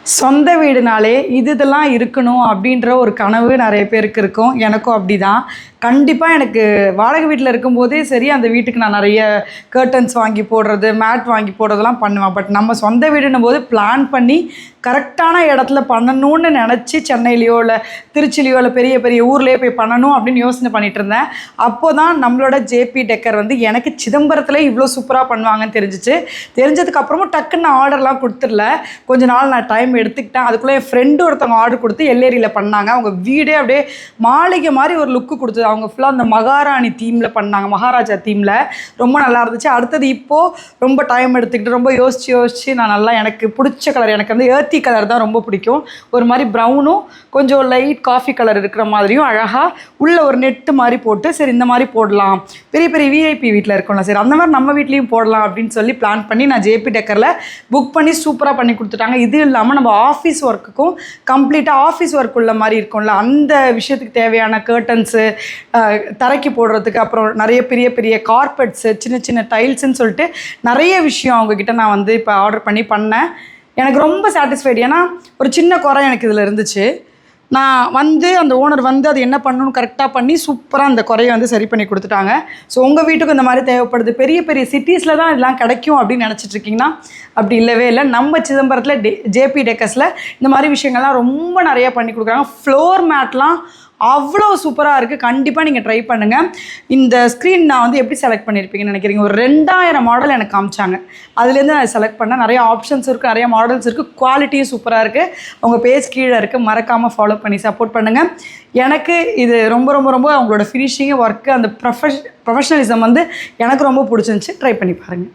சொந்த வீடுனாலே இதெல்லாம் இருக்கணும் அப்படின்ற ஒரு கனவு நிறைய பேருக்கு இருக்கும். எனக்கும் அப்படிதான். கண்டிப்பாக எனக்கு வாடகை வீட்டில் இருக்கும்போதே சரி, அந்த வீட்டுக்கு நான் நிறைய கர்டன்ஸ் வாங்கி போடுறது, மேட் வாங்கி போடுறதெல்லாம் பண்ணுவேன். பட் நம்ம சொந்த வீடுன்னும் போது பிளான் பண்ணி கரெக்டான இடத்துல பண்ணணும்னு நினச்சி சென்னையிலையோ இல்லை திருச்சிலையோ இல்லை பெரிய பெரிய ஊர்லேயே போய் பண்ணணும் அப்படின்னு யோசனை பண்ணிகிட்டு இருந்தேன். அப்போ தான் நம்மளோட ஜேபி டெக்கர் வந்து எனக்கு சிதம்பரத்தில் இவ்வளோ சூப்பராக பண்ணுவாங்கன்னு தெரிஞ்சிச்சு. தெரிஞ்சதுக்கப்புறமும் டக்குன்னு ஆர்டர்லாம் கொடுத்துடல. கொஞ்ச நாள் நான் டைம் எடுத்துக்கிட்டேன். அதுக்குள்ளே என் ஃப்ரெண்டு ஒருத்தவங்க ஆர்டர் கொடுத்து எல்லேரியில் பண்ணாங்க. அவங்க வீடே அப்படியே மாளிகை மாதிரி ஒரு லுக்கு கொடுத்தது. அவங்க ஃபுல்லாக அந்த மகாராணி தீமில் பண்ணாங்க, மகாராஜா தீமில். ரொம்ப நல்லா இருந்துச்சு. அடுத்தது இப்போது ரொம்ப டைம் எடுத்துக்கிட்டு ரொம்ப யோசித்து நான் நல்லா எனக்கு பிடிச்ச கலர், எனக்கு வந்து ஏர்த்தி கலர் தான் ரொம்ப பிடிக்கும். ஒரு மாதிரி ப்ரௌனும் கொஞ்சம் லைட் காஃபி கலர் இருக்கிற மாதிரியும் அழகாக உள்ள ஒரு நெட்டு மாதிரி போட்டு, சரி இந்த மாதிரி போடலாம், பெரிய பெரிய விஐபி வீட்டில் இருக்கோம்ல, சரி அந்த மாதிரி நம்ம வீட்லேயும் போடலாம் அப்படின்னு சொல்லி பிளான் பண்ணி நான் ஜேபி டெக்கரில் புக் பண்ணி சூப்பராக பண்ணி கொடுத்துட்டாங்க. இது இல்லாமல் நம்ம ஆஃபீஸ் ஒர்க்குக்கும் கம்ப்ளீட்டாக ஆஃபீஸ் ஒர்க் உள்ள மாதிரி இருக்கும்ல, அந்த விஷயத்துக்கு தேவையான கர்டன்ஸு, தரைக்கு போடுறதுக்கு, அப்புறம் நிறைய பெரிய பெரிய கார்பெட்ஸு, சின்ன சின்ன டைல்ஸுன்னு சொல்லிட்டு நிறைய விஷயம் அவங்கக்கிட்ட நான் வந்து இப்போ ஆர்டர் பண்ணேன். எனக்கு ரொம்ப சாட்டிஸ்ஃபைடு. ஏன்னா ஒரு சின்ன குறை எனக்கு இதில் இருந்துச்சு. நான் வந்து அந்த ஓனர் வந்து அது என்ன பண்ணணும்னு கரெக்டாக பண்ணி சூப்பராக அந்த குறையை வந்து சரி பண்ணி கொடுத்துட்டாங்க. ஸோ உங்கள் வீட்டுக்கும் இந்த மாதிரி தேவைப்படுது, பெரிய பெரிய சிட்டிஸில் தான் இதெல்லாம் கிடைக்கும் அப்படின்னு நினச்சிட்ருக்கீங்கன்னா அப்படி இல்லவே இல்லை. நம்ம சிதம்பரத்தில் ஜேபி டெக்கர்ஸில் இந்த மாதிரி விஷயங்கள்லாம் ரொம்ப நிறையா பண்ணி கொடுக்குறாங்க. ஃப்ளோர் மேட்லாம் அவ்வளோ சூப்பராக இருக்குது. கண்டிப்பாக நீங்கள் ட்ரை பண்ணுங்கள். இந்த ஸ்க்ரீன் நான் வந்து எப்படி செலக்ட் பண்ணியிருப்பீங்கன்னு நினைக்கிறீங்க? ஒரு 2000 மாடல் எனக்கு காமிச்சாங்க. அதுலேருந்து நான் செலக்ட் பண்ணேன். நிறைய ஆப்ஷன்ஸ் இருக்குது, நிறைய மாடல்ஸ் இருக்குது, குவாலிட்டியும் சூப்பராக இருக்குது. உங்கள் பேஜ் கீழே இருக்குது, மறக்காமல் ஃபாலோ பண்ணி சப்போர்ட் பண்ணுங்கள். எனக்கு இது ரொம்ப ரொம்ப ரொம்ப அவங்களோட ஃபினிஷிங்கு, ஒர்க்கு, அந்த ப்ரொஃபஷனலிசம் வந்து எனக்கு ரொம்ப பிடிச்சிருந்துச்சி. ட்ரை பண்ணி பாருங்கள்.